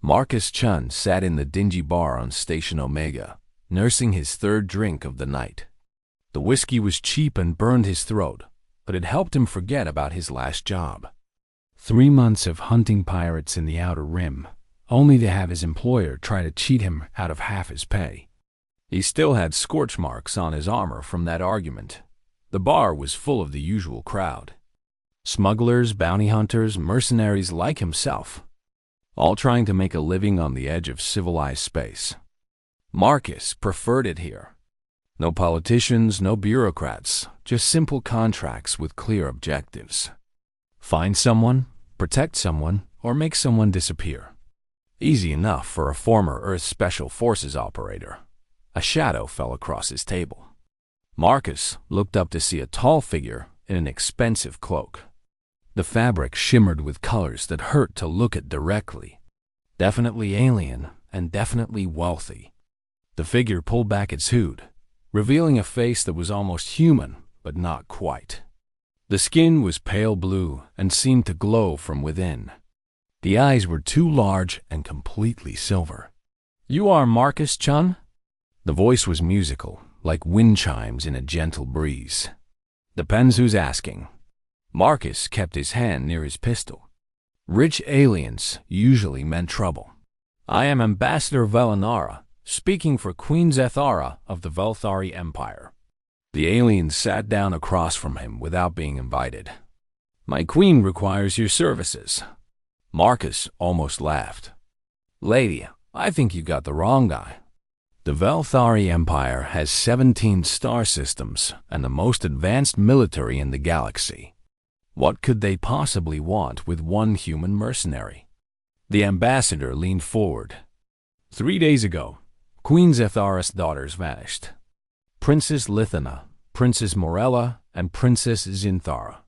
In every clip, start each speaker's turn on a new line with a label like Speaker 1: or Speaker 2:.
Speaker 1: Marcus Chun sat in the dingy bar on Station Omega, nursing his third drink of the night. The whiskey was cheap and burned his throat, but it helped him forget about his last job. 3 months of hunting pirates in the Outer Rim, only to have his employer try to cheat him out of half his pay. He still had scorch marks on his armor from that argument. The bar was full of the usual crowd. Smugglers, bounty hunters, mercenaries like himself, all trying to make a living on the edge of civilized space. Marcus preferred it here. No politicians, no bureaucrats, just simple contracts with clear objectives. Find someone, protect someone, or make someone disappear. Easy enough for a former Earth Special Forces operator. A shadow fell across his table. Marcus looked up to see a tall figure in an expensive cloak. The fabric shimmered with colors that hurt to look at directly. Definitely alien and definitely wealthy. The figure pulled back its hood, revealing a face that was almost human, but not quite. The skin was pale blue and seemed to glow from within. The eyes were too large and completely silver. "You are Marcus Chun?" The voice was musical, like wind chimes in a gentle breeze. "Depends who's asking." Marcus kept his hand near his pistol. Rich aliens usually meant trouble. "I am Ambassador Velinara, speaking for Queen Zethara of the Velthari Empire." The alien sat down across from him without being invited. "My queen requires your services." Marcus almost laughed. "Lady, I think you got the wrong guy. The Velthari Empire has 17 star systems and the most advanced military in the galaxy. What could they possibly want with one human mercenary?" The ambassador leaned forward. 3 days ago, Queen Zethara's daughters vanished. Princess Lithana, Princess Morella, and Princess Zinthara.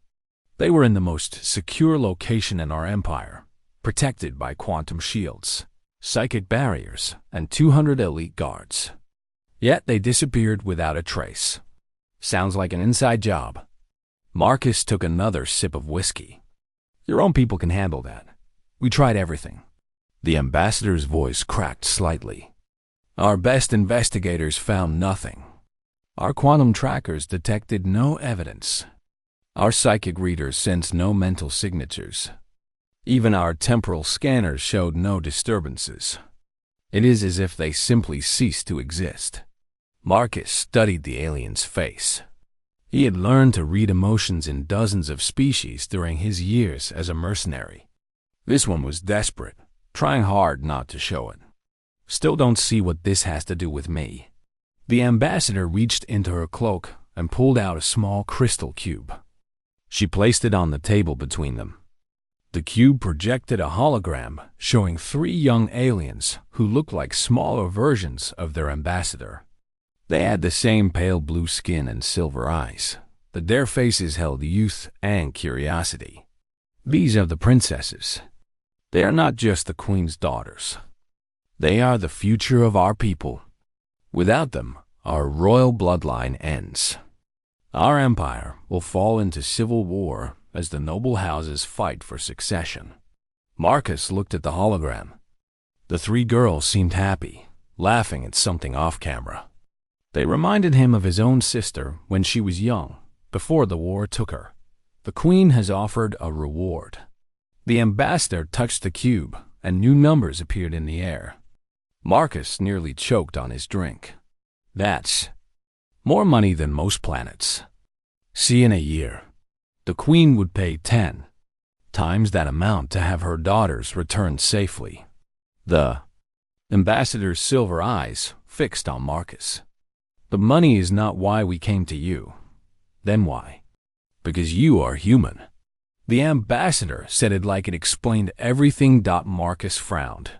Speaker 1: They were in the most secure location in our empire, protected by quantum shields, psychic barriers, and 200 elite guards. Yet they disappeared without a trace. Sounds like an inside job. Marcus took another sip of whiskey. "Your own people can handle that. We tried everything." The ambassador's voice cracked slightly. "Our best investigators found nothing. Our quantum trackers detected no evidence. Our psychic readers sensed no mental signatures. Even our temporal scanners showed no disturbances. It is as if they simply ceased to exist." Marcus studied the alien's face. He had learned to read emotions in dozens of species during his years as a mercenary. This one was desperate, trying hard not to show it. "Still don't see what this has to do with me." The ambassador reached into her cloak and pulled out a small crystal cube. She placed it on the table between them. The cube projected a hologram showing 3 young aliens who looked like smaller versions of their ambassador. They had the same pale blue skin and silver eyes, but their faces held youth and curiosity. "These are the princesses. They are not just the queen's daughters. They are the future of our people. Without them, our royal bloodline ends. Our empire will fall into civil war as the noble houses fight for succession." Marcus looked at the hologram. The 3 girls seemed happy, laughing at something off camera. They reminded him of his own sister when she was young, before the war took her. "The queen has offered a reward." The ambassador touched the cube, and new numbers appeared in the air. Marcus nearly choked on his drink. "That's more money than most planets. See in a year. The queen would pay 10 times that amount to have her daughters returned safely." The ambassador's silver eyes fixed on Marcus. "The money is not why we came to you." "Then why?" "Because you are human." The ambassador said it like it explained everything. Marcus frowned.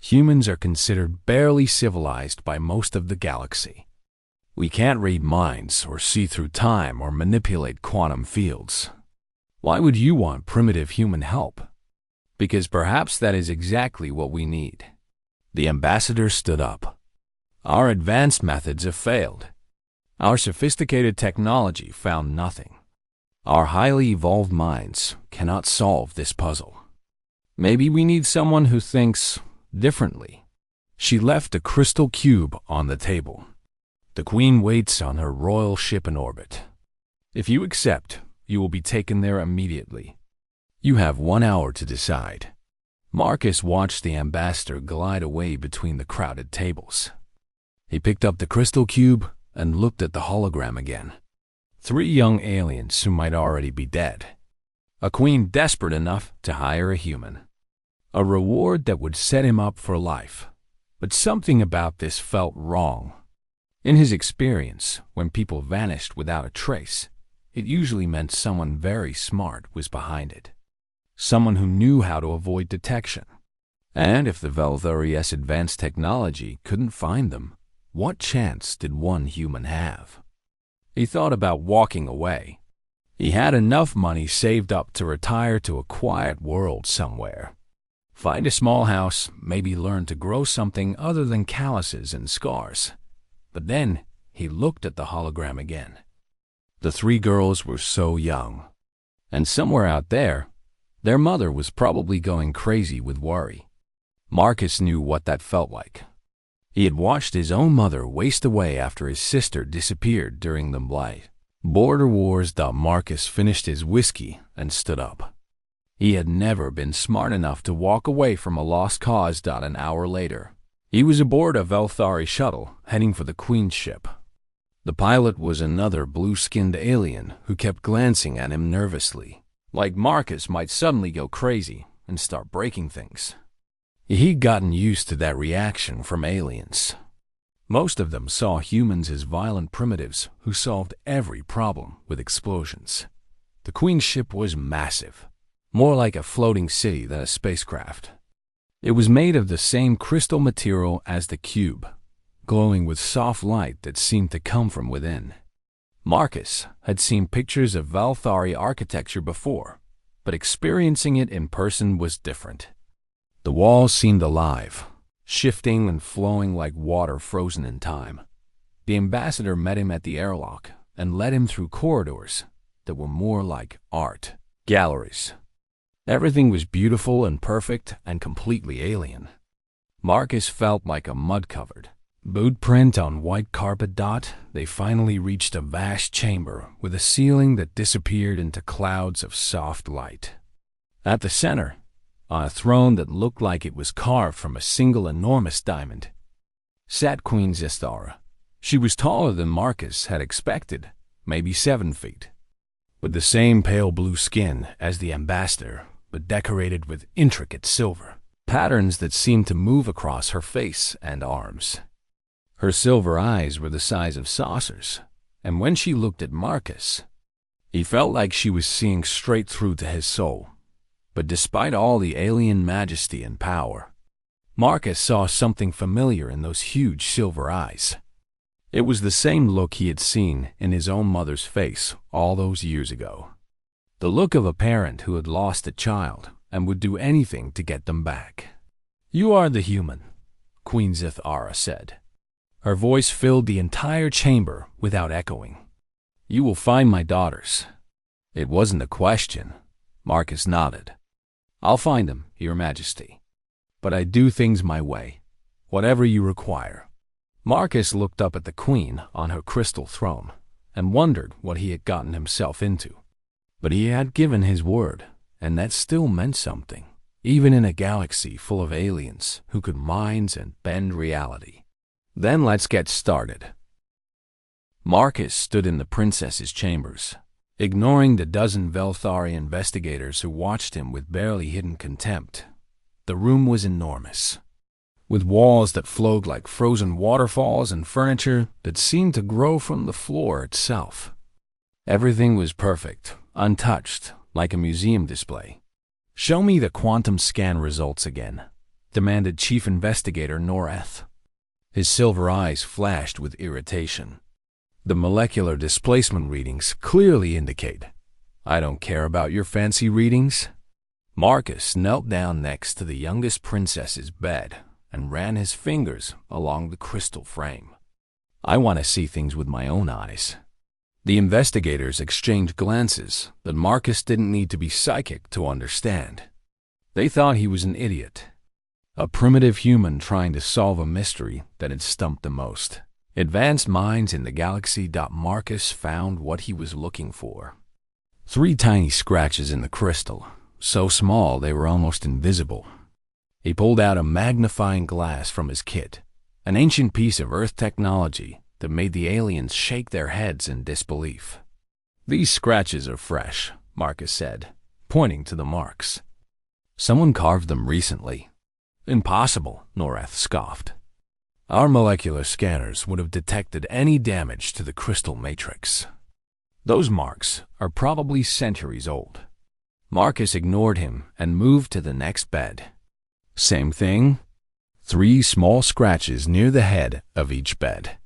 Speaker 1: "Humans are considered barely civilized by most of the galaxy. We can't read minds or see through time or manipulate quantum fields. Why would you want primitive human help?" "Because perhaps that is exactly what we need." The ambassador stood up. "Our advanced methods have failed. Our sophisticated technology found nothing. Our highly evolved minds cannot solve this puzzle. Maybe we need someone who thinks differently. She left a crystal cube on the table. The Queen waits on her royal ship in orbit. If you accept, you will be taken there immediately. You have 1 hour to decide. Marcus watched the ambassador glide away between the crowded tables. He picked up the crystal cube and looked at the hologram again. 3 young aliens who might already be dead. A queen desperate enough to hire a human. A reward that would set him up for life. But something about this felt wrong. In his experience, when people vanished without a trace, it usually meant someone very smart was behind it. Someone who knew how to avoid detection. And if the Valthari's advanced technology couldn't find them, what chance did one human have? He thought about walking away. He had enough money saved up to retire to a quiet world somewhere. Find a small house, maybe learn to grow something other than calluses and scars. But then he looked at the hologram again. The 3 girls were so young. And somewhere out there, their mother was probably going crazy with worry. Marcus knew what that felt like. He had watched his own mother waste away after his sister disappeared during the blight. Border Wars. Marcus finished his whiskey and stood up. He had never been smart enough to walk away from a lost cause. An hour later, he was aboard a Velthari shuttle heading for the Queen's ship. The pilot was another blue-skinned alien who kept glancing at him nervously, like Marcus might suddenly go crazy and start breaking things. He'd gotten used to that reaction from aliens. Most of them saw humans as violent primitives who solved every problem with explosions. The Queen's ship was massive, more like a floating city than a spacecraft. It was made of the same crystal material as the cube, glowing with soft light that seemed to come from within. Marcus had seen pictures of Valthari architecture before, but experiencing it in person was different. The walls seemed alive, shifting and flowing like water frozen in time. The ambassador met him at the airlock and led him through corridors that were more like art galleries. Everything was beautiful and perfect and completely alien. Marcus felt like a mud-covered boot print on white carpet. They finally reached a vast chamber with a ceiling that disappeared into clouds of soft light. At the center, on a throne that looked like it was carved from a single enormous diamond, sat Queen Zithara. She was taller than Marcus had expected, maybe 7 feet, with the same pale blue skin as the ambassador, but decorated with intricate silver patterns that seemed to move across her face and arms. Her silver eyes were the size of saucers, and when she looked at Marcus, he felt like she was seeing straight through to his soul. But despite all the alien majesty and power, Marcus saw something familiar in those huge silver eyes. It was the same look he had seen in his own mother's face all those years ago. The look of a parent who had lost a child and would do anything to get them back. "You are the human," Queen Zithara said. Her voice filled the entire chamber without echoing. "You will find my daughters." It wasn't a question. Marcus nodded. "I'll find them, Your Majesty. But I do things my way, whatever you require." Marcus looked up at the Queen on her crystal throne and wondered what he had gotten himself into. But he had given his word, and that still meant something, even in a galaxy full of aliens who could mind and bend reality. "Then let's get started." Marcus stood in the princess's chambers, ignoring the dozen Velthari investigators who watched him with barely hidden contempt. The room was enormous, with walls that flowed like frozen waterfalls and furniture that seemed to grow from the floor itself. Everything was perfect, untouched, like a museum display. "Show me the quantum scan results again," demanded Chief Investigator Noreth. His silver eyes flashed with irritation. "The molecular displacement readings clearly indicate. I don't care about your fancy readings." Marcus knelt down next to the youngest princess's bed and ran his fingers along the crystal frame. "I want to see things with my own eyes." The investigators exchanged glances that Marcus didn't need to be psychic to understand. They thought he was an idiot. A primitive human trying to solve a mystery that had stumped the most. Advanced minds in the galaxy. Marcus found what he was looking for. 3 tiny scratches in the crystal, so small they were almost invisible. He pulled out a magnifying glass from his kit, an ancient piece of Earth technology that made the aliens shake their heads in disbelief. "These scratches are fresh," Marcus said, pointing to the marks. "Someone carved them recently." "Impossible," Norath scoffed. "Our molecular scanners would have detected any damage to the crystal matrix. Those marks are probably centuries old." Marcus ignored him and moved to the next bed. Same thing. 3 small scratches near the head of each bed.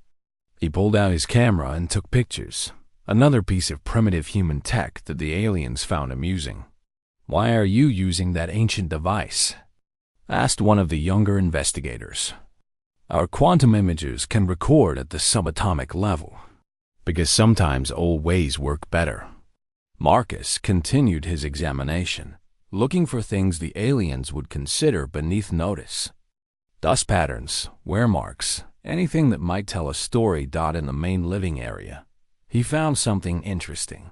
Speaker 1: He pulled out his camera and took pictures, another piece of primitive human tech that the aliens found amusing. "Why are you using that ancient device?" asked one of the younger investigators. "Our quantum imagers can record at the subatomic level, because sometimes old ways work better." Marcus continued his examination, looking for things the aliens would consider beneath notice. Dust patterns, wear marks, anything that might tell a story. In the main living area, he found something interesting.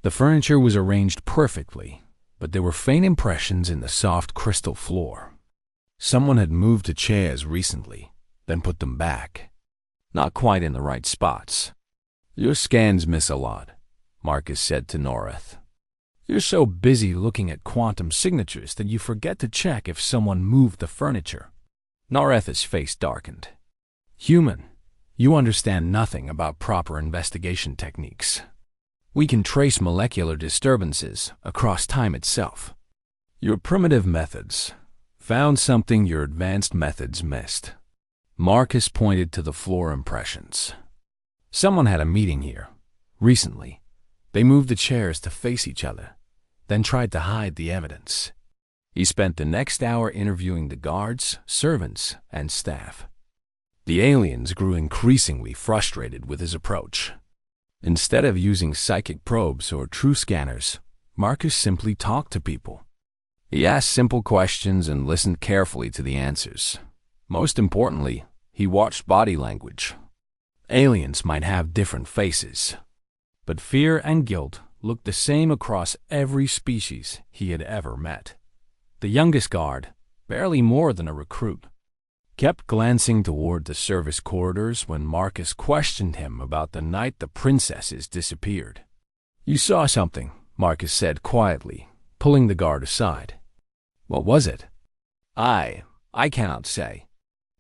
Speaker 1: The furniture was arranged perfectly, but there were faint impressions in the soft crystal floor. Someone had moved the chairs recently, then put them back. Not quite in the right spots. "Your scans miss a lot," Marcus said to Norath. "You're so busy looking at quantum signatures that you forget to check if someone moved the furniture." Norath's face darkened. "Human, you understand nothing about proper investigation techniques. We can trace molecular disturbances across time itself. Your primitive methods found something your advanced methods missed." Marcus pointed to the floor impressions. "Someone had a meeting here recently. They moved the chairs to face each other, then tried to hide the evidence." He spent the next hour interviewing the guards, servants, and staff. The aliens grew increasingly frustrated with his approach. Instead of using psychic probes or true scanners, Marcus simply talked to people. He asked simple questions and listened carefully to the answers. Most importantly, he watched body language. Aliens might have different faces, but fear and guilt looked the same across every species he had ever met. The youngest guard, barely more than a recruit, kept glancing toward the service corridors when Marcus questioned him about the night the princesses disappeared. "You saw something," Marcus said quietly, pulling the guard aside. "What was it?" I cannot say."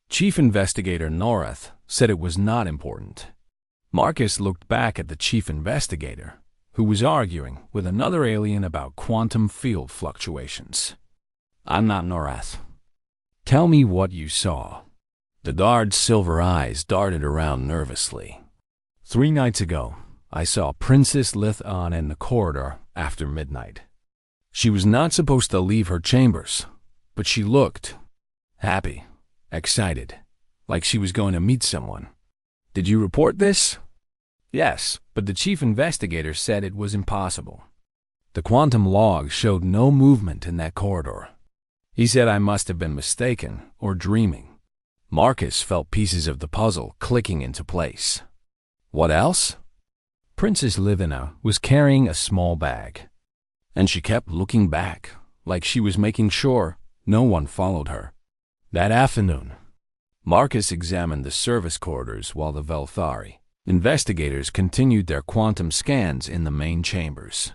Speaker 1: Chief Investigator Norath said it was not important. Marcus looked back at the Chief Investigator, who was arguing with another alien about quantum field fluctuations. "I'm not Norath. Tell me what you saw." The guard's silver eyes darted around nervously. 3 nights ago, I saw Princess Lithon in the corridor after midnight. She was not supposed to leave her chambers, but she looked happy, excited, like she was going to meet someone. "Did you report this?" "Yes, but the chief investigator said it was impossible. The quantum log showed no movement in that corridor. He said I must have been mistaken or dreaming." Marcus felt pieces of the puzzle clicking into place. "What else?" Princess Livina was carrying a small bag, and she kept looking back, like she was making sure no one followed her. That afternoon, Marcus examined the service corridors while the Velthari investigators continued their quantum scans in the main chambers.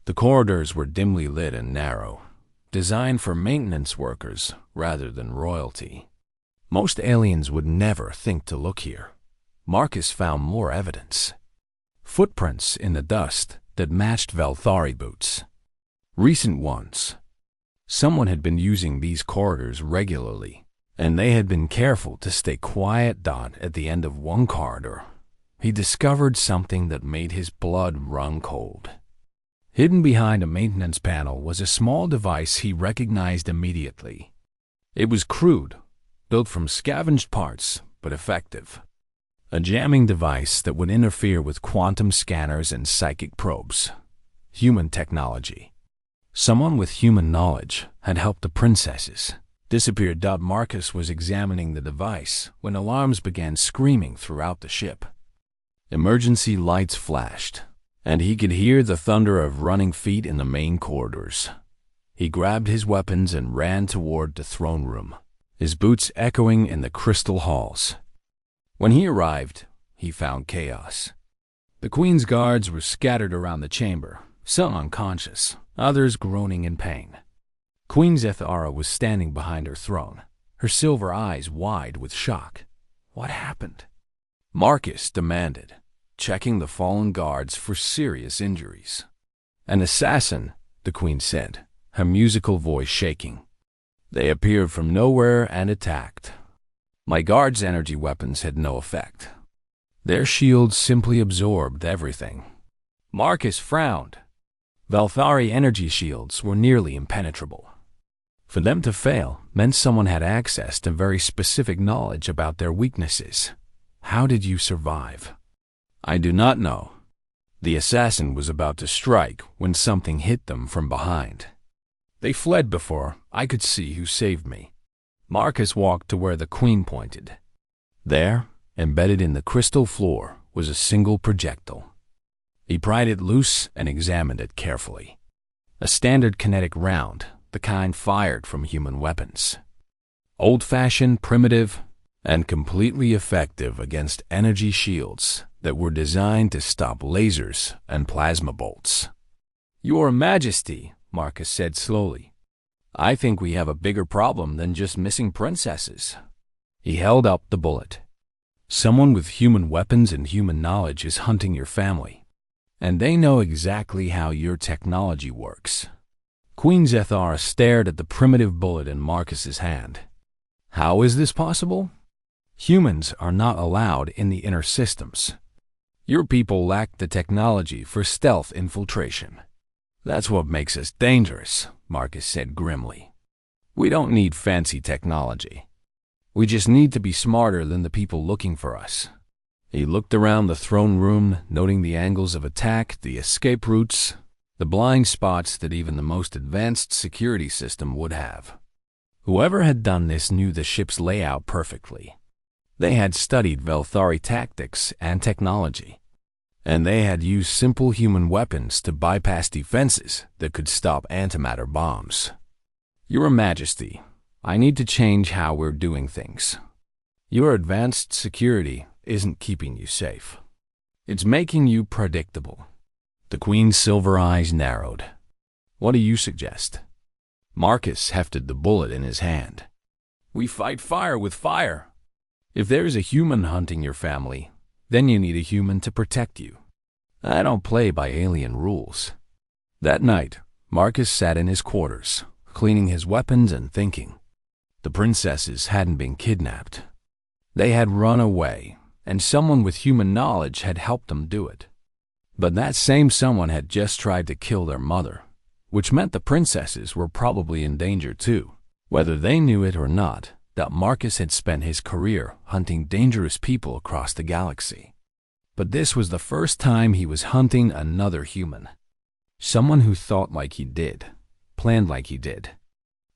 Speaker 1: The corridors were dimly lit and narrow, designed for maintenance workers rather than royalty. Most aliens would never think to look here. Marcus found more evidence. Footprints in the dust that matched Velthari boots. Recent ones. Someone had been using these corridors regularly, and they had been careful to stay quiet. At the end of one corridor, he discovered something that made his blood run cold. Hidden behind a maintenance panel was a small device he recognized immediately. It was crude, built from scavenged parts, but effective. A jamming device that would interfere with quantum scanners and psychic probes. Human technology. Someone with human knowledge had helped the princesses disappeared. Marcus was examining the device when alarms began screaming throughout the ship. Emergency lights flashed, and he could hear the thunder of running feet in the main corridors. He grabbed his weapons and ran toward the throne room, his boots echoing in the crystal halls. When he arrived, he found chaos. The Queen's guards were scattered around the chamber, some unconscious, others groaning in pain. Queen Zethara was standing behind her throne, her silver eyes wide with shock. What happened? Marcus demanded, checking the fallen guards for serious injuries. An assassin, the Queen said, her musical voice shaking. They appeared from nowhere and attacked. My guards' energy weapons had no effect. Their shields simply absorbed everything. Marcus frowned. Valthari energy shields were nearly impenetrable. For them to fail meant someone had access to very specific knowledge about their weaknesses. How did you survive? I do not know. The assassin was about to strike when something hit them from behind. They fled before I could see who saved me. Marcus walked to where the Queen pointed. There, embedded in the crystal floor, was a single projectile. He pried it loose and examined it carefully. A standard kinetic round, the kind fired from human weapons. Old-fashioned, primitive, and completely effective against energy shields that were designed to stop lasers and plasma bolts. Your Majesty, Marcus said slowly, I think we have a bigger problem than just missing princesses. He held up the bullet. Someone with human weapons and human knowledge is hunting your family, and they know exactly how your technology works. Queen Zethara stared at the primitive bullet in Marcus's hand. How is this possible? Humans are not allowed in the inner systems. Your people lack the technology for stealth infiltration. That's what makes us dangerous, Marcus said grimly. We don't need fancy technology. We just need to be smarter than the people looking for us. He looked around the throne room, noting the angles of attack, the escape routes, the blind spots that even the most advanced security system would have. Whoever had done this knew the ship's layout perfectly. They had studied Velthari tactics and technology, and they had used simple human weapons to bypass defenses that could stop antimatter bombs. Your Majesty, I need to change how we're doing things. Your advanced security isn't keeping you safe. It's making you predictable. The Queen's silver eyes narrowed. What do you suggest? Marcus hefted the bullet in his hand. We fight fire with fire. If there's a human hunting your family, then you need a human to protect you. I don't play by alien rules. That night, Marcus sat in his quarters, cleaning his weapons and thinking. The princesses hadn't been kidnapped. They had run away, and someone with human knowledge had helped them do it. But that same someone had just tried to kill their mother, which meant the princesses were probably in danger too. Whether they knew it or not, that Marcus had spent his career hunting dangerous people across the galaxy. But this was the first time he was hunting another human. Someone who thought like he did, planned like he did,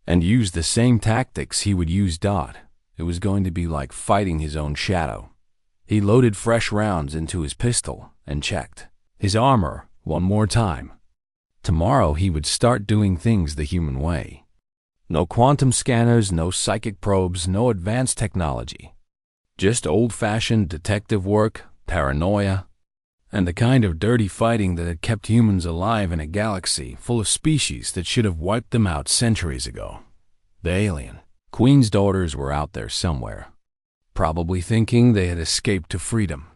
Speaker 1: and used the same tactics he would use. It was going to be like fighting his own shadow. He loaded fresh rounds into his pistol and checked his armor one more time. Tomorrow he would start doing things the human way. No quantum scanners, no psychic probes, no advanced technology. Just old-fashioned detective work, paranoia, and the kind of dirty fighting that had kept humans alive in a galaxy full of species that should have wiped them out centuries ago. The alien Queen's daughters were out there somewhere, probably thinking they had escaped to freedom.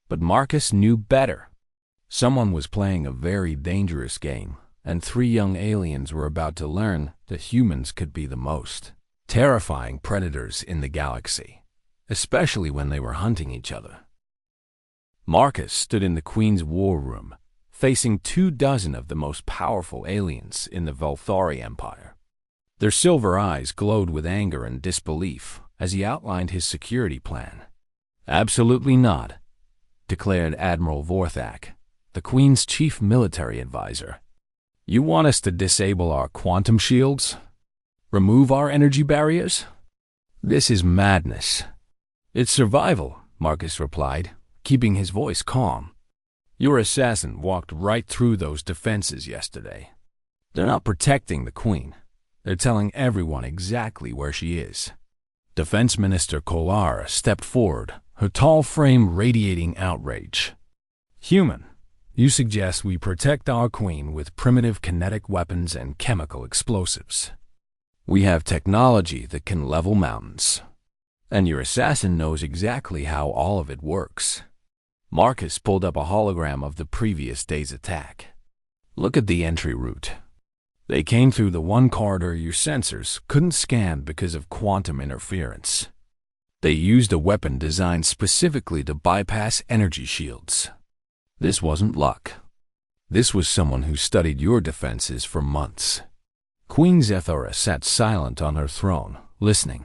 Speaker 1: But Marcus knew better. Someone was playing a very dangerous game, and 3 young aliens were about to learn that humans could be the most terrifying predators in the galaxy, especially when they were hunting each other. Marcus stood in the Queen's war room, facing 24 of the most powerful aliens in the Velthari Empire. Their silver eyes glowed with anger and disbelief as he outlined his security plan. Absolutely not, declared Admiral Vorthak, the Queen's chief military advisor. You want us to disable our quantum shields? Remove our energy barriers? This is madness. It's survival, Marcus replied, keeping his voice calm. Your assassin walked right through those defenses yesterday. They're not protecting the Queen. They're telling everyone exactly where she is. Defense Minister Kolara stepped forward, her tall frame radiating outrage. Human, you suggest we protect our Queen with primitive kinetic weapons and chemical explosives. We have technology that can level mountains. And your assassin knows exactly how all of it works. Marcus pulled up a hologram of the previous day's attack. Look at the entry route. They came through the one corridor your sensors couldn't scan because of quantum interference. They used a weapon designed specifically to bypass energy shields. This wasn't luck. This was someone who studied your defenses for months. Queen Zethora sat silent on her throne, listening.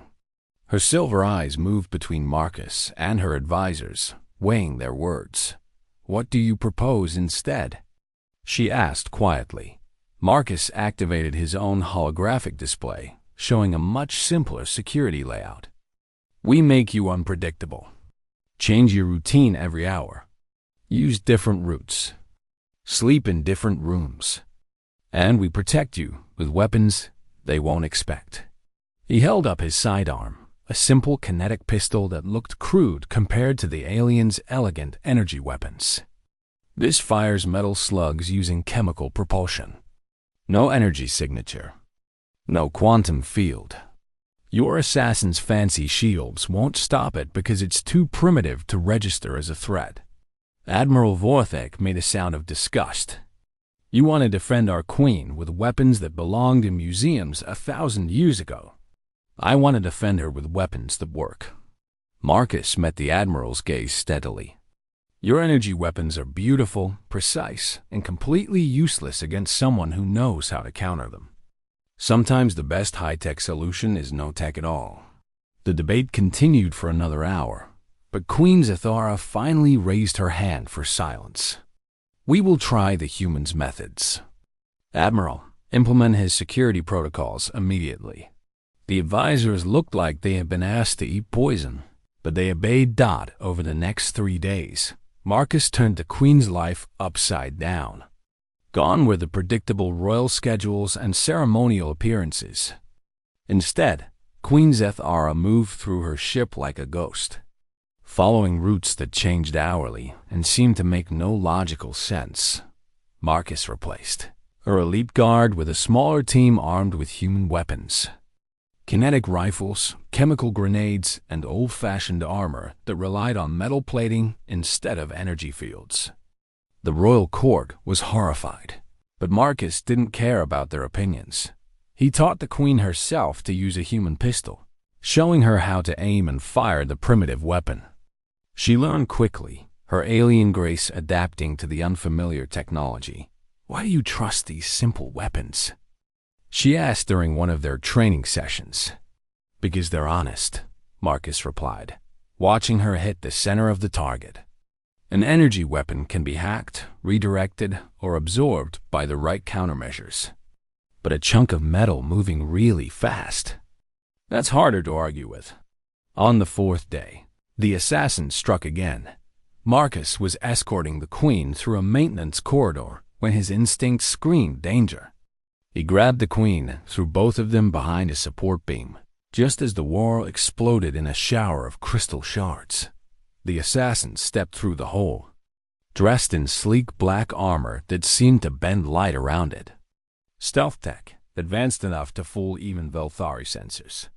Speaker 1: Her silver eyes moved between Marcus and her advisors, weighing their words. What do you propose instead? She asked quietly. Marcus activated his own holographic display, showing a much simpler security layout. We make you unpredictable. Change your routine every hour. Use different routes. Sleep in different rooms. And we protect you with weapons they won't expect. He held up his sidearm, a simple kinetic pistol that looked crude compared to the aliens' elegant energy weapons. This fires metal slugs using chemical propulsion. No energy signature. No quantum field. Your assassin's fancy shields won't stop it because it's too primitive to register as a threat. Admiral Vorthek made a sound of disgust. You want to defend our Queen with weapons that belonged in museums 1,000 years ago. I want to defend her with weapons that work. Marcus met the Admiral's gaze steadily. Your energy weapons are beautiful, precise, and completely useless against someone who knows how to counter them. Sometimes the best high-tech solution is no tech at all. The debate continued for another hour, but Queen Zethora finally raised her hand for silence. We will try the humans' methods. Admiral, implement his security protocols immediately. The advisors looked like they had been asked to eat poison, but they obeyed Dot over the next 3 days. Marcus turned the Queen's life upside down. Gone were the predictable royal schedules and ceremonial appearances. Instead, Queen Zethara moved through her ship like a ghost, following routes that changed hourly and seemed to make no logical sense. Marcus replaced her elite guard with a smaller team armed with human weapons. Kinetic rifles, chemical grenades, and old-fashioned armor that relied on metal plating instead of energy fields. The royal court was horrified, but Marcus didn't care about their opinions. He taught the Queen herself to use a human pistol, showing her how to aim and fire the primitive weapon. She learned quickly, her alien grace adapting to the unfamiliar technology. Why do you trust these simple weapons? She asked during one of their training sessions. Because they're honest, Marcus replied, watching her hit the center of the target. An energy weapon can be hacked, redirected, or absorbed by the right countermeasures. But a chunk of metal moving really fast, that's harder to argue with. On the 4th day, the assassin struck again. Marcus was escorting the Queen through a maintenance corridor when his instincts screamed danger. He grabbed the Queen, threw both of them behind a support beam, just as the wall exploded in a shower of crystal shards. The assassin stepped through the hole, dressed in sleek black armor that seemed to bend light around it. Stealth tech, advanced enough to fool even Velthari sensors.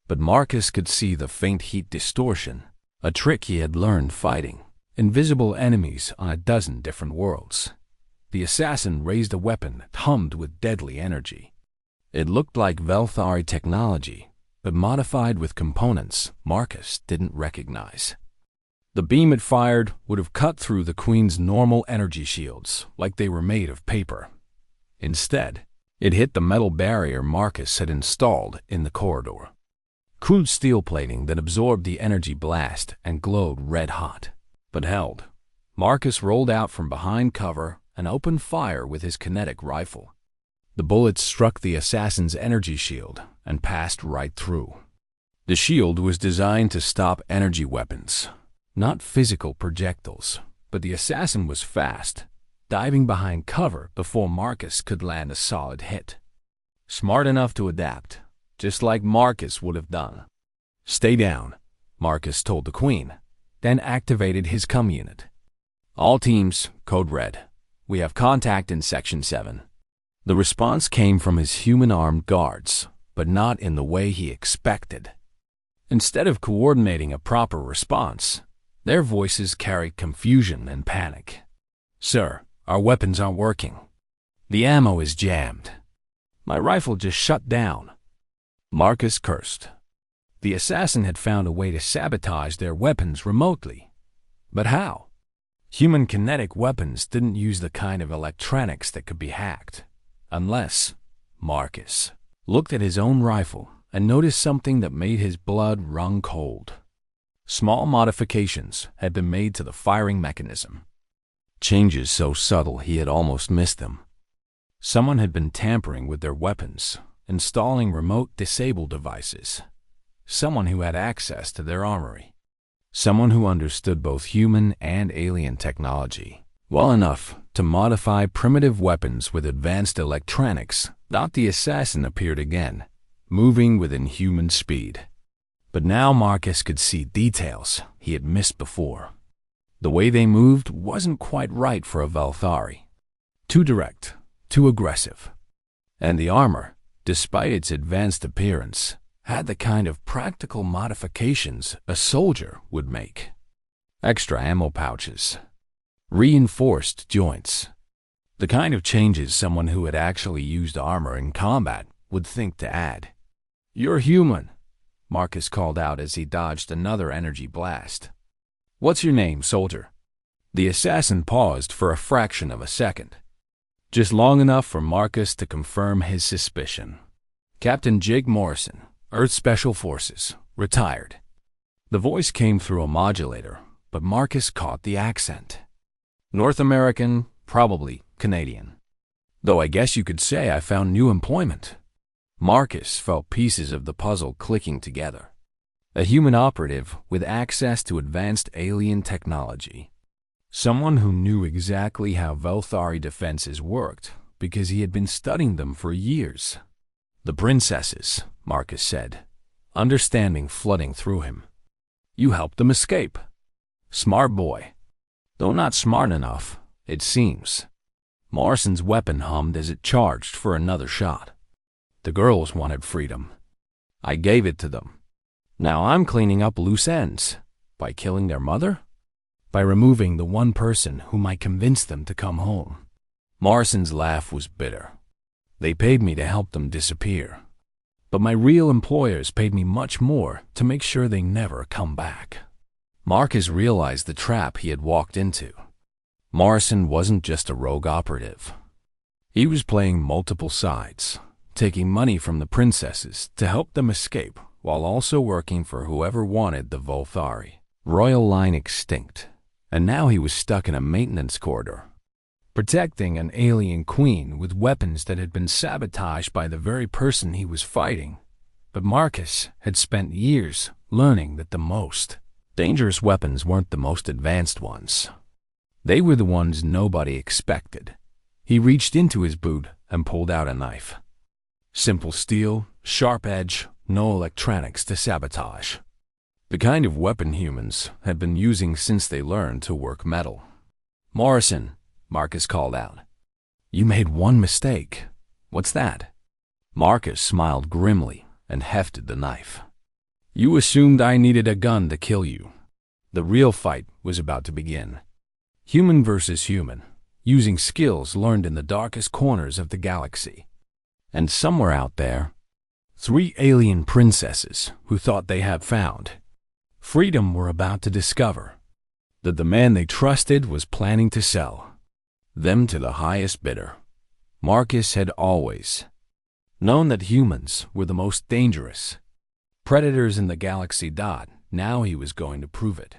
Speaker 1: But Marcus could see the faint heat distortion, a trick he had learned fighting invisible enemies on a dozen different worlds. The assassin raised a weapon that hummed with deadly energy. It looked like Velthari technology, but modified with components Marcus didn't recognize. The beam it fired would have cut through the Queen's normal energy shields like they were made of paper. Instead, it hit the metal barrier Marcus had installed in the corridor. Crude steel plating that absorbed the energy blast and glowed red-hot, but held. Marcus rolled out from behind cover and opened fire with his kinetic rifle. The bullet struck the assassin's energy shield and passed right through. The shield was designed to stop energy weapons, not physical projectiles, but the assassin was fast, diving behind cover before Marcus could land a solid hit. Smart enough to adapt, just like Marcus would have done. "Stay down," Marcus told the Queen, then activated his comm unit. "All teams, code red. We have contact in Section 7. The response came from his human armed guards, but not in the way he expected. Instead of coordinating a proper response, their voices carried confusion and panic. "Sir, our weapons aren't working. The ammo is jammed. My rifle just shut down." Marcus cursed. The assassin had found a way to sabotage their weapons remotely. But how? Human kinetic weapons didn't use the kind of electronics that could be hacked. Unless Marcus looked at his own rifle and noticed something that made his blood run cold. Small modifications had been made to the firing mechanism. Changes so subtle he had almost missed them. Someone had been tampering with their weapons, installing remote disable devices. Someone who had access to their armory. Someone who understood both human and alien technology well enough to modify primitive weapons with advanced electronics. Not the assassin appeared again, moving with inhuman speed. But now Marcus could see details he had missed before. The way they moved wasn't quite right for a Velthari. Too direct, too aggressive. And the armor, despite its advanced appearance, had the kind of practical modifications a soldier would make. Extra ammo pouches. Reinforced joints. The kind of changes someone who had actually used armor in combat would think to add. "You're human," Marcus called out as he dodged another energy blast. "What's your name, soldier?" The assassin paused for a fraction of a second, just long enough for Marcus to confirm his suspicion. "Captain Jake Morrison, Earth Special Forces, retired." The voice came through a modulator, but Marcus caught the accent. "North American, probably Canadian. Though I guess you could say I found new employment." Marcus felt pieces of the puzzle clicking together. A human operative with access to advanced alien technology. Someone who knew exactly how Velthari defenses worked because he had been studying them for years. "The princesses," Marcus said, understanding flooding through him. "You helped them escape. Smart boy. Though not smart enough, it seems." Morrison's weapon hummed as it charged for another shot. "The girls wanted freedom. I gave it to them. Now I'm cleaning up loose ends. By killing their mother? By removing the one person whom I convinced them to come home." Morrison's laugh was bitter. "They paid me to help them disappear. But my real employers paid me much more to make sure they never come back." Marcus realized the trap he had walked into. Morrison wasn't just a rogue operative. He was playing multiple sides, taking money from the princesses to help them escape while also working for whoever wanted the Velthari. Royal line extinct, and now he was stuck in a maintenance corridor, protecting an alien queen with weapons that had been sabotaged by the very person he was fighting. But Marcus had spent years learning that the most dangerous weapons weren't the most advanced ones. They were the ones nobody expected. He reached into his boot and pulled out a knife. Simple steel, sharp edge, no electronics to sabotage. The kind of weapon humans had been using since they learned to work metal. "Morrison," Marcus called out. "You made one mistake." "What's that?" Marcus smiled grimly and hefted the knife. "You assumed I needed a gun to kill you. The real fight was about to begin. Human versus human, using skills learned in the darkest corners of the galaxy. And somewhere out there, 3 alien princesses who thought they had found freedom were about to discover that the man they trusted was planning to sell them to the highest bidder." Marcus had always known that humans were the most dangerous predators in the galaxy. Now he was going to prove it.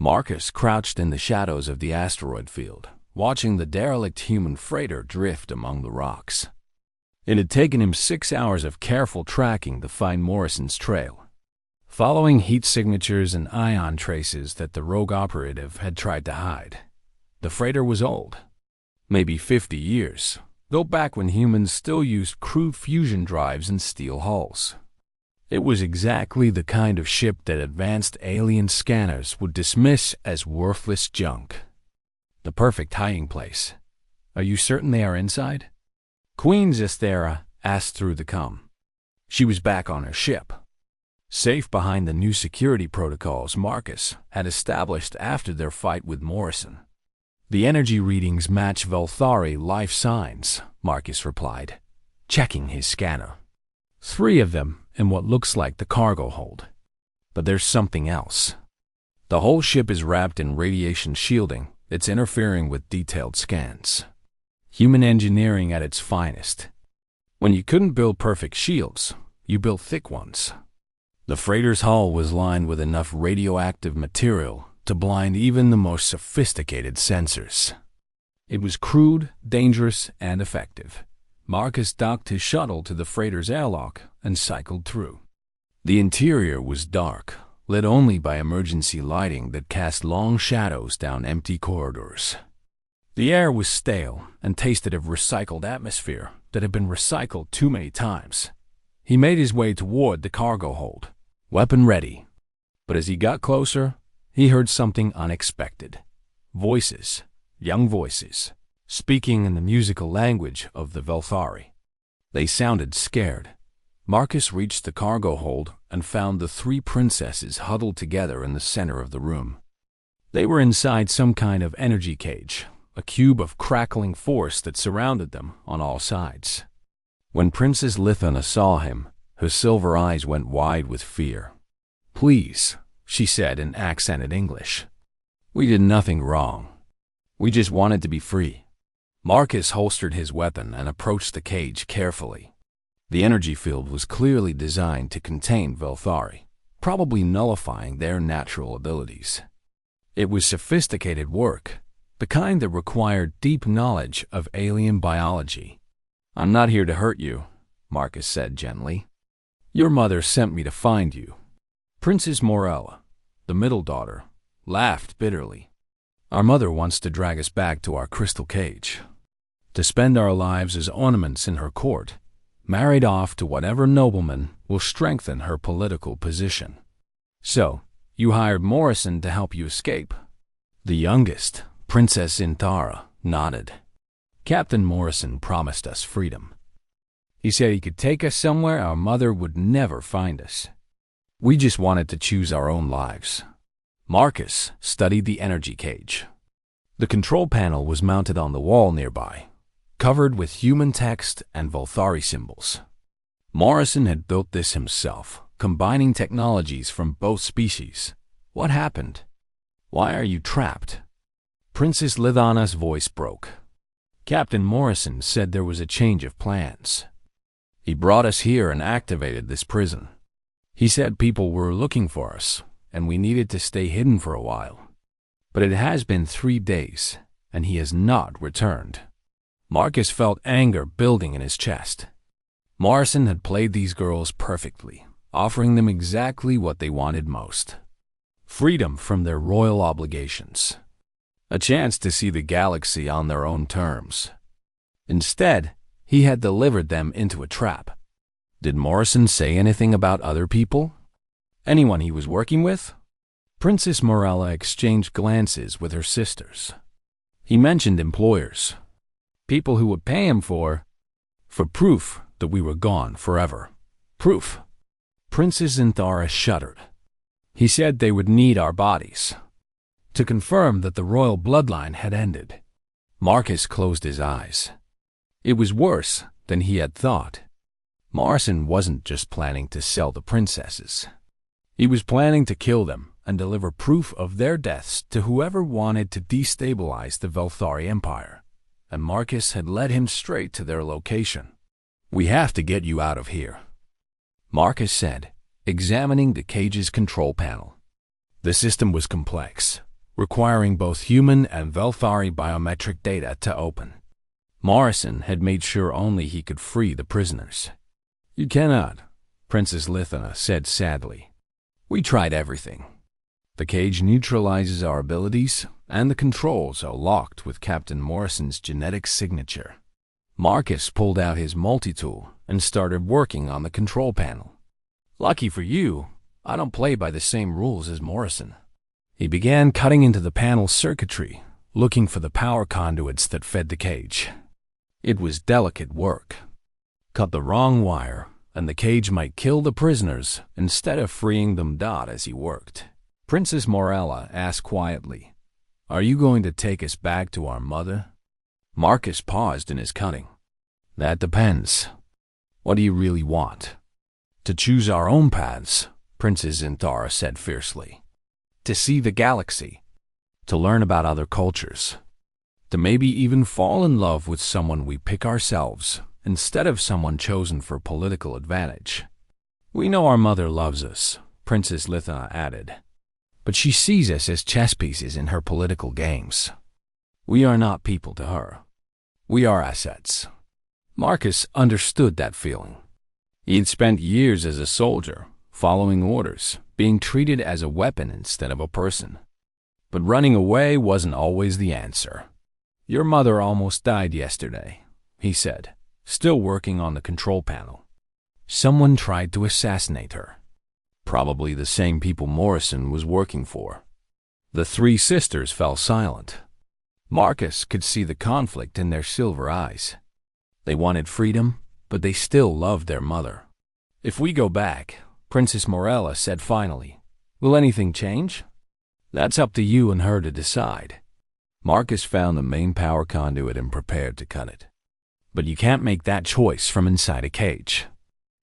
Speaker 1: Marcus crouched in the shadows of the asteroid field, watching the derelict human freighter drift among the rocks. It had taken him 6 hours of careful tracking to find Morrison's trail, following heat signatures and ion traces that the rogue operative had tried to hide. The freighter was old, maybe 50 years, though back when humans still used crude fusion drives and steel hulls. It was exactly the kind of ship that advanced alien scanners would dismiss as worthless junk. The perfect hiding place. Are you certain they are inside? Queen Zestera asked through the comm. She was back on her ship, safe behind the new security protocols Marcus had established after their fight with Morrison. The energy readings match Velthari life signs, Marcus replied, checking his scanner. 3 of them in what looks like the cargo hold. But there's something else. The whole ship is wrapped in radiation shielding that's interfering with detailed scans. Human engineering at its finest. When you couldn't build perfect shields, you built thick ones. The freighter's hull was lined with enough radioactive material to blind even the most sophisticated sensors. It was crude, dangerous, and effective. Marcus docked his shuttle to the freighter's airlock and cycled through. The interior was dark, lit only by emergency lighting that cast long shadows down empty corridors. The air was stale and tasted of recycled atmosphere that had been recycled too many times. He made his way toward the cargo hold, weapon ready. But as he got closer, he heard something unexpected. Voices, young voices, speaking in the musical language of the Velthari. They sounded scared. Marcus reached the cargo hold and found the 3 princesses huddled together in the center of the room. They were inside some kind of energy cage, a cube of crackling force that surrounded them on all sides. When Princess Lithana saw him, her silver eyes went wide with fear. "Please," she said in accented English. "We did nothing wrong. We just wanted to be free." Marcus holstered his weapon and approached the cage carefully. The energy field was clearly designed to contain Velthari, probably nullifying their natural abilities. It was sophisticated work, the kind that required deep knowledge of alien biology. "I'm not here to hurt you," Marcus said gently. "Your mother sent me to find you." Princess Morella, the middle daughter, laughed bitterly. "Our mother wants to drag us back to our crystal cage, to spend our lives as ornaments in her court, married off to whatever nobleman will strengthen her political position. So, you hired Morrison to help you escape." The youngest, Princess Intara, nodded. "Captain Morrison promised us freedom. He said he could take us somewhere our mother would never find us. We just wanted to choose our own lives." Marcus studied the energy cage. The control panel was mounted on the wall nearby, covered with human text and Velthari symbols. Morrison had built this himself, combining technologies from both species. "What happened? Why are you trapped?" Princess Lithana's voice broke. "Captain Morrison said there was a change of plans. He brought us here and activated this prison. He said people were looking for us, and we needed to stay hidden for a while. But it has been 3 days, and he has not returned." Marcus felt anger building in his chest. Morrison had played these girls perfectly, offering them exactly what they wanted most: freedom from their royal obligations, a chance to see the galaxy on their own terms. Instead, he had delivered them into a trap. Did Morrison say anything about other people? Anyone he was working with? Princess Morella exchanged glances with her sisters. He mentioned employers, people who would pay him for proof that we were gone forever. Proof. Princess Zinthara shuddered. He said they would need our bodies to confirm that the royal bloodline had ended. Marcus closed his eyes. It was worse than he had thought. Morrison wasn't just planning to sell the princesses. He was planning to kill them and deliver proof of their deaths to whoever wanted to destabilize the Velthari Empire. And Marcus had led him straight to their location. "We have to get you out of here," Marcus said, examining the cage's control panel. The system was complex, requiring both human and Velthari biometric data to open. Morrison had made sure only he could free the prisoners. "You cannot," Princess Lithana said sadly. "We tried everything. The cage neutralizes our abilities, and the controls are locked with Captain Morrison's genetic signature." Marcus pulled out his multi-tool and started working on the control panel. "Lucky for you, I don't play by the same rules as Morrison." He began cutting into the panel circuitry, looking for the power conduits that fed the cage. It was delicate work. Cut the wrong wire, and the cage might kill the prisoners instead of freeing them. As he worked, Princess Morella asked quietly, "Are you going to take us back to our mother?" Marcus paused in his cutting. "That depends. What do you really want?" "To choose our own paths," Princess Zinthara said fiercely. "To see the galaxy. To learn about other cultures. To maybe even fall in love with someone we pick ourselves, instead of someone chosen for political advantage. We know our mother loves us," Princess Lithana added, "but she sees us as chess pieces in her political games. We are not people to her. We are assets." Marcus understood that feeling. He had spent years as a soldier, following orders, being treated as a weapon instead of a person. But running away wasn't always the answer. "Your mother almost died yesterday," he said, still working on the control panel. "Someone tried to assassinate her. Probably the same people Morrison was working for." The three sisters fell silent. Marcus could see the conflict in their silver eyes. They wanted freedom, but they still loved their mother. "If we go back," Princess Morella said finally, "will anything change?" "That's up to you and her to decide." Marcus found the main power conduit and prepared to cut it. "But you can't make that choice from inside a cage."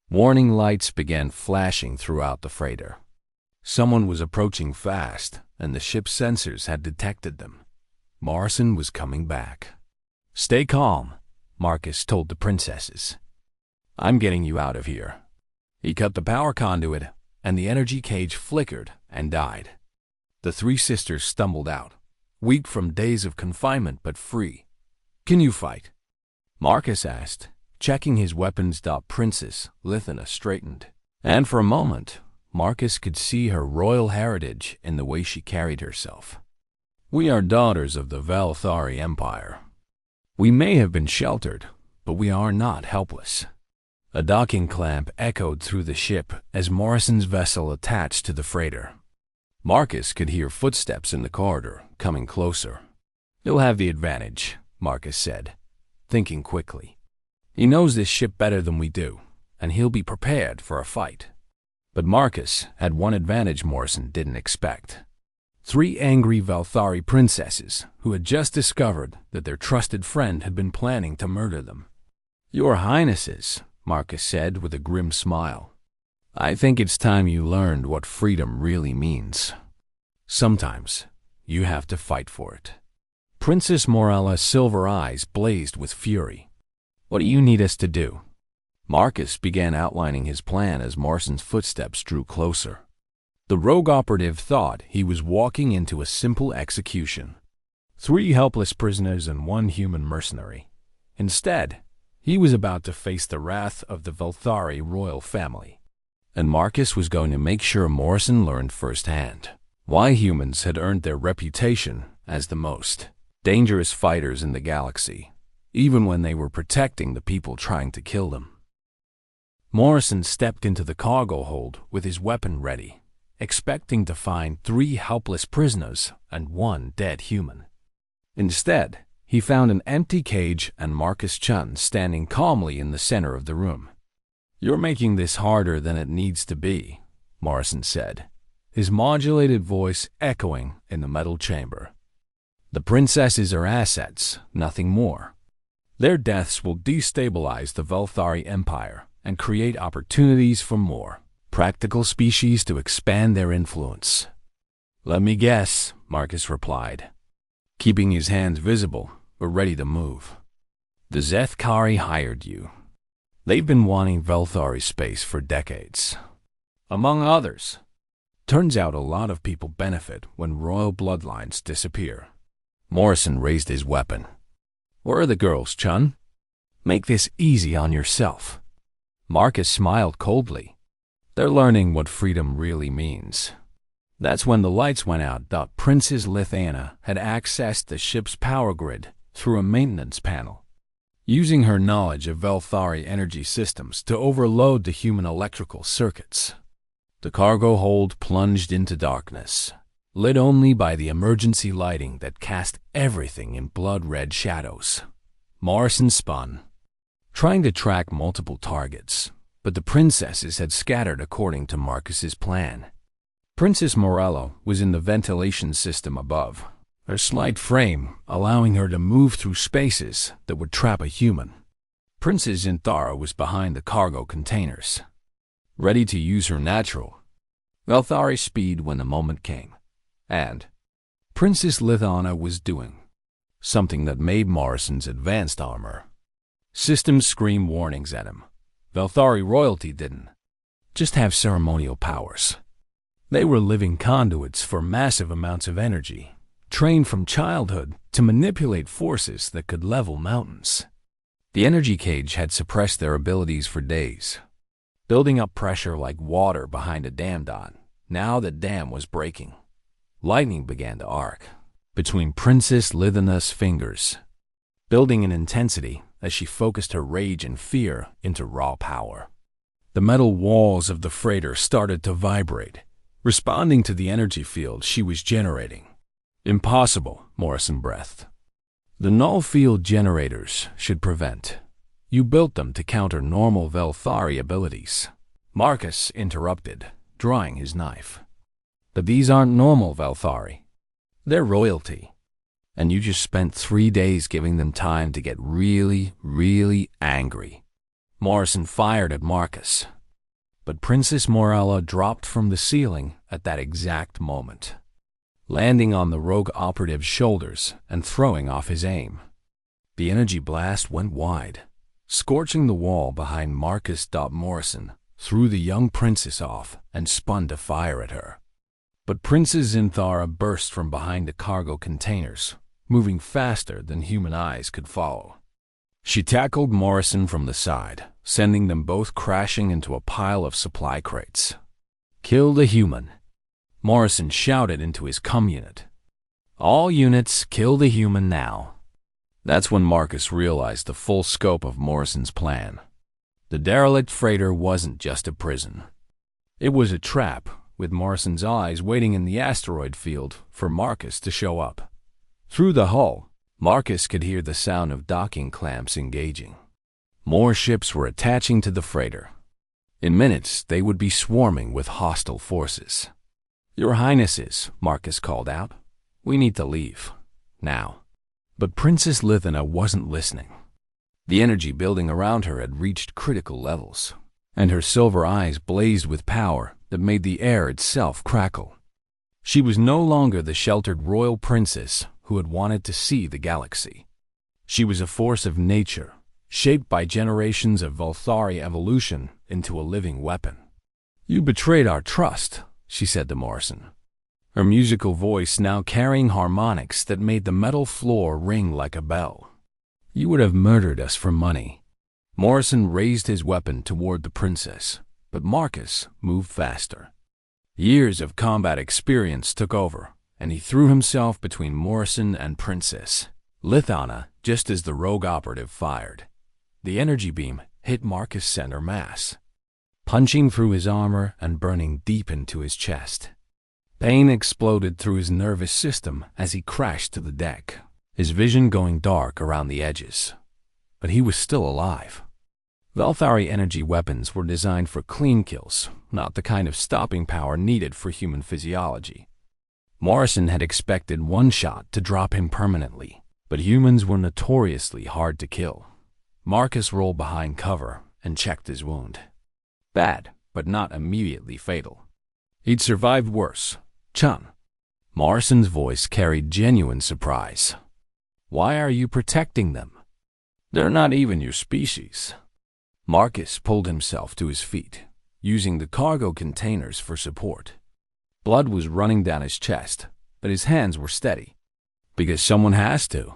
Speaker 1: Warning lights began flashing throughout the freighter. Someone was approaching fast, and the ship's sensors had detected them. Morrison was coming back. "Stay calm," Marcus told the princesses. "I'm getting you out of here." He cut the power conduit, and the energy cage flickered and died. The three sisters stumbled out, weak from days of confinement but free. "Can you fight?" Marcus asked, checking his weapons. Princess Lithana straightened, and for a moment, Marcus could see her royal heritage in the way she carried herself. "We are daughters of the Velthari Empire. We may have been sheltered, but we are not helpless." A docking clamp echoed through the ship as Morrison's vessel attached to the freighter. Marcus could hear footsteps in the corridor, coming closer. "He'll have the advantage," Marcus said, thinking quickly. "He knows this ship better than we do, and he'll be prepared for a fight." But Marcus had one advantage Morrison didn't expect. Three angry Velthari princesses who had just discovered that their trusted friend had been planning to murder them. "Your Highnesses," Marcus said with a grim smile, "I think it's time you learned what freedom really means. Sometimes you have to fight for it." Princess Morella's silver eyes blazed with fury. "What do you need us to do?" Marcus began outlining his plan as Morrison's footsteps drew closer. The rogue operative thought he was walking into a simple execution. 3 helpless prisoners and 1 human mercenary. Instead, he was about to face the wrath of the Velthari royal family. And Marcus was going to make sure Morrison learned firsthand why humans had earned their reputation as the most dangerous fighters in the galaxy, even when they were protecting the people trying to kill them. Morrison stepped into the cargo hold with his weapon ready, expecting to find 3 helpless prisoners and 1 dead human. Instead, he found an empty cage and Marcus Chun standing calmly in the center of the room. "You're making this harder than it needs to be," Morrison said, his modulated voice echoing in the metal chamber. "The princesses are assets, nothing more. Their deaths will destabilize the Velthari Empire and create opportunities for more practical species to expand their influence." "Let me guess," Marcus replied, keeping his hands visible but ready to move. "The Zethkari hired you. They've been wanting Velthari space for decades. Among others, Turns out a lot of people benefit when royal bloodlines disappear. Morrison raised his weapon. Where are the girls, Chun? Make this easy on yourself. Marcus smiled coldly. They're learning what freedom really means. That's when the lights went out. Princess Lithanna had accessed the ship's power grid through a maintenance panel, using her knowledge of Velthari energy systems to overload the human electrical circuits. The cargo hold plunged into darkness, lit only by the emergency lighting that cast everything in blood-red shadows. Morrison spun, trying to track multiple targets, but the princesses had scattered according to Marcus's plan. Princess Morello was in the ventilation system above, her slight frame allowing her to move through spaces that would trap a human. Princess Zinthara was behind the cargo containers, ready to use her natural Velthari speed when the moment came. And Princess Lithanna was doing something that made Morrison's advanced armor systems scream warnings at him. Velthari royalty didn't just have ceremonial powers. They were living conduits for massive amounts of energy, trained from childhood to manipulate forces that could level mountains. The energy cage had suppressed their abilities for days, building up pressure like water behind a dam. Now the dam was breaking. Lightning began to arc between Princess Lithanna's fingers, building in intensity as she focused her rage and fear into raw power. The metal walls of the freighter started to vibrate, responding to the energy field she was generating. Impossible, Morrison breathed. The null field generators should prevent. You built them to counter normal Velthari abilities. Marcus interrupted, drawing his knife. But these aren't normal Velthari. They're royalty. And you just spent 3 days giving them time to get really, really angry. Morrison fired at Marcus. But Princess Morella dropped from the ceiling at that exact moment, landing on the rogue operative's shoulders and throwing off his aim. The energy blast went wide, scorching the wall behind Marcus. Morrison threw the young princess off and spun to fire at her. But Princess Zinthara burst from behind the cargo containers, moving faster than human eyes could follow. She tackled Morrison from the side, sending them both crashing into a pile of supply crates. Kill the human, Morrison shouted into his comm unit. All units, kill the human now. That's when Marcus realized the full scope of Morrison's plan. The derelict freighter wasn't just a prison. It was a trap, with Morrison's eyes waiting in the asteroid field for Marcus to show up. Through the hull, Marcus could hear the sound of docking clamps engaging. More ships were attaching to the freighter. In minutes, they would be swarming with hostile forces. Your Highnesses, Marcus called out. We need to leave. Now. But Princess Lithanna wasn't listening. The energy building around her had reached critical levels, and her silver eyes blazed with power that made the air itself crackle. She was no longer the sheltered royal princess who had wanted to see the galaxy. She was a force of nature, shaped by generations of Velthari evolution into a living weapon. You betrayed our trust, she said to Morrison, her musical voice now carrying harmonics that made the metal floor ring like a bell. You would have murdered us for money. Morrison raised his weapon toward the princess, but Marcus moved faster. Years of combat experience took over, and he threw himself between Morrison and Princess Lithanna just as the rogue operative fired. The energy beam hit Marcus' center mass, punching through his armor and burning deep into his chest. Pain exploded through his nervous system as he crashed to the deck, his vision going dark around the edges. But he was still alive. Velthari energy weapons were designed for clean kills, not the kind of stopping power needed for human physiology. Morrison had expected one shot to drop him permanently, but humans were notoriously hard to kill. Marcus rolled behind cover and checked his wound. Bad, but not immediately fatal. He'd survived worse. Chun. Morrison's voice carried genuine surprise. Why are you protecting them? They're not even your species. Marcus pulled himself to his feet, using the cargo containers for support. Blood was running down his chest, but his hands were steady. Because someone has to.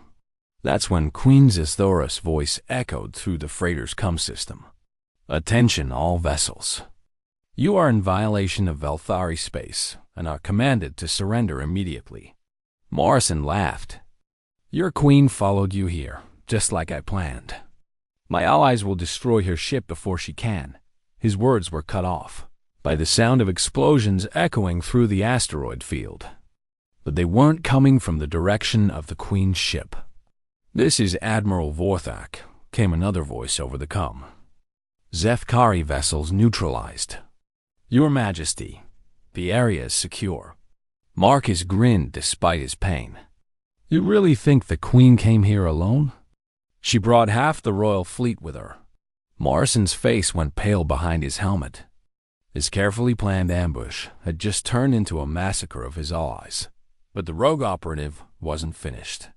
Speaker 1: That's when Queen Zithora's voice echoed through the freighter's comm system. Attention all vessels. You are in violation of Velthari space and are commanded to surrender immediately. Morrison laughed. Your queen followed you here, just like I planned. My allies will destroy her ship before she can. His words were cut off by the sound of explosions echoing through the asteroid field. But they weren't coming from the direction of the Queen's ship. This is Admiral Vorthak, came another voice over the comm. Zefkari vessels neutralized. Your Majesty, the area is secure. Marcus grinned despite his pain. You really think the Queen came here alone? She brought half the royal fleet with her. Morrison's face went pale behind his helmet. His carefully planned ambush had just turned into a massacre of his allies, but the rogue operative wasn't finished.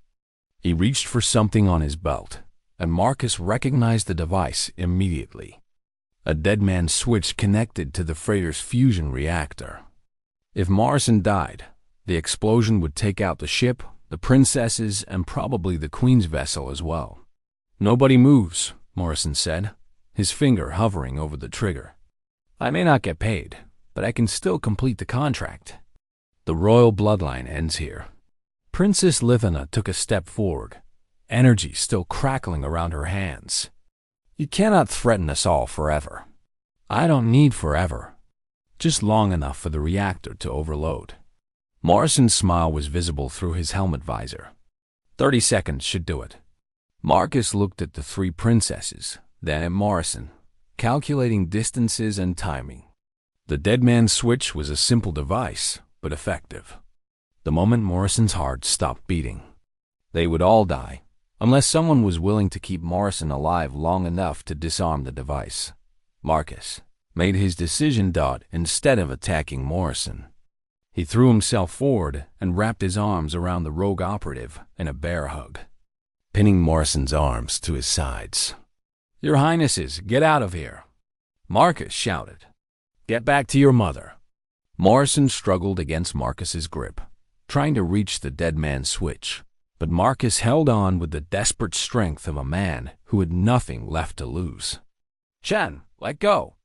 Speaker 1: He reached for something on his belt, and Marcus recognized the device immediately. A dead man's switch connected to the freighter's fusion reactor. If Morrison died, the explosion would take out the ship, the princesses, and probably the Queen's vessel as well. Nobody moves, Morrison said, his finger hovering over the trigger. I may not get paid, but I can still complete the contract. The royal bloodline ends here. Princess Lithana took a step forward, energy still crackling around her hands. You cannot threaten us all forever. I don't need forever. Just long enough for the reactor to overload. Morrison's smile was visible through his helmet visor. 30 seconds should do it. Marcus looked at the three princesses, then at Morrison, calculating distances and timing. The dead man's switch was a simple device, but effective. The moment Morrison's heart stopped beating, they would all die, unless someone was willing to keep Morrison alive long enough to disarm the device. Marcus made his decision instead of attacking Morrison. He threw himself forward and wrapped his arms around the rogue operative in a bear hug, pinning Morrison's arms to his sides. Your Highnesses, get out of here! Marcus shouted. Get back to your mother. Morrison struggled against Marcus's grip, trying to reach the dead man's switch, but Marcus held on with the desperate strength of a man who had nothing left to lose. Chen, let go.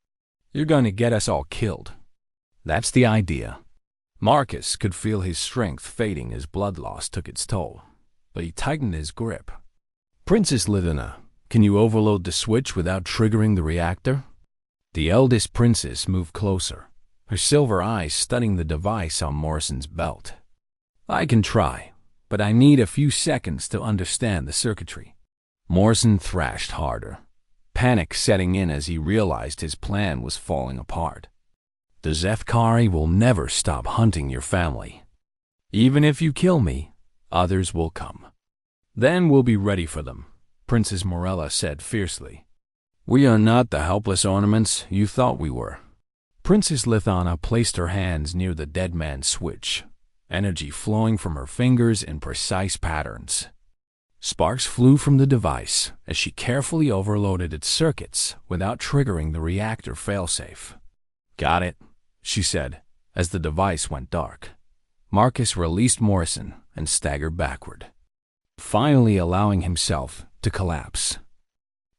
Speaker 1: You're going to get us all killed. That's the idea. Marcus could feel his strength fading as blood loss took its toll, but he tightened his grip. Princess Lithana, can you overload the switch without triggering the reactor? The eldest princess moved closer, her silver eyes studying the device on Morrison's belt. I can try, but I need a few seconds to understand the circuitry. Morrison thrashed harder, panic setting in as he realized his plan was falling apart. The Zefkari will never stop hunting your family. Even if you kill me, others will come. Then we'll be ready for them, Princess Morella said fiercely. We are not the helpless ornaments you thought we were. Princess Lithana placed her hands near the dead man's switch, energy flowing from her fingers in precise patterns. Sparks flew from the device as she carefully overloaded its circuits without triggering the reactor failsafe. Got it, she said, as the device went dark. Marcus released Morrison and staggered backward, finally allowing himself to collapse.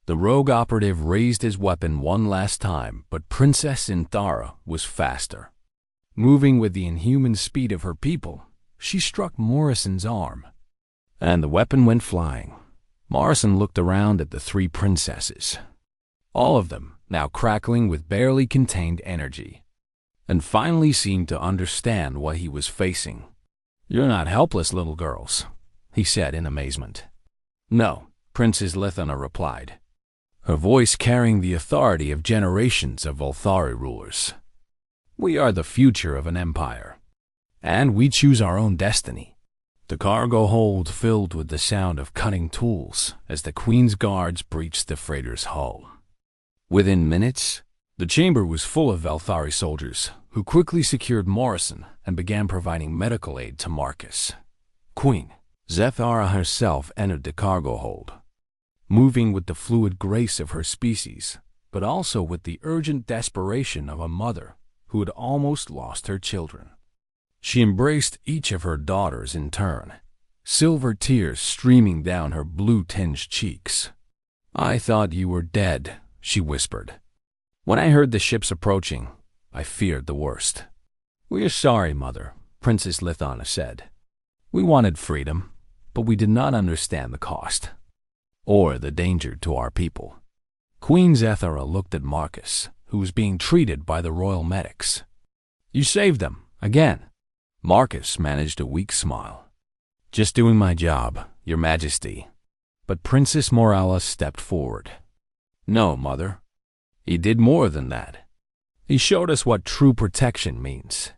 Speaker 1: The rogue operative raised his weapon one last time, but Princess Zithara was faster. Moving with the inhuman speed of her people, she struck Morrison's arm, and the weapon went flying. Morrison looked around at the three princesses, all of them now crackling with barely contained energy, and finally seemed to understand what he was facing. You're not helpless, little girls, he said in amazement. No, Princess Lithana replied, her voice carrying the authority of generations of Volthari rulers. We are the future of an empire, and we choose our own destiny. The cargo hold filled with the sound of cutting tools as the Queen's guards breached the freighter's hull. Within minutes, the chamber was full of Velthari soldiers, who quickly secured Morrison and began providing medical aid to Marcus. Queen Zithara herself entered the cargo hold, moving with the fluid grace of her species, but also with the urgent desperation of a mother who had almost lost her children. She embraced each of her daughters in turn, silver tears streaming down her blue-tinged cheeks. "I thought you were dead," she whispered. "When I heard the ships approaching, I feared the worst." "We are sorry, Mother," Princess Lithana said. "We wanted freedom, but we did not understand the cost, or the danger to our people." Queen Zethara looked at Marcus, who was being treated by the royal medics. "You saved them, again." Marcus managed a weak smile. "Just doing my job, Your Majesty." But Princess Morala stepped forward. "No, Mother. He did more than that. He showed us what true protection means."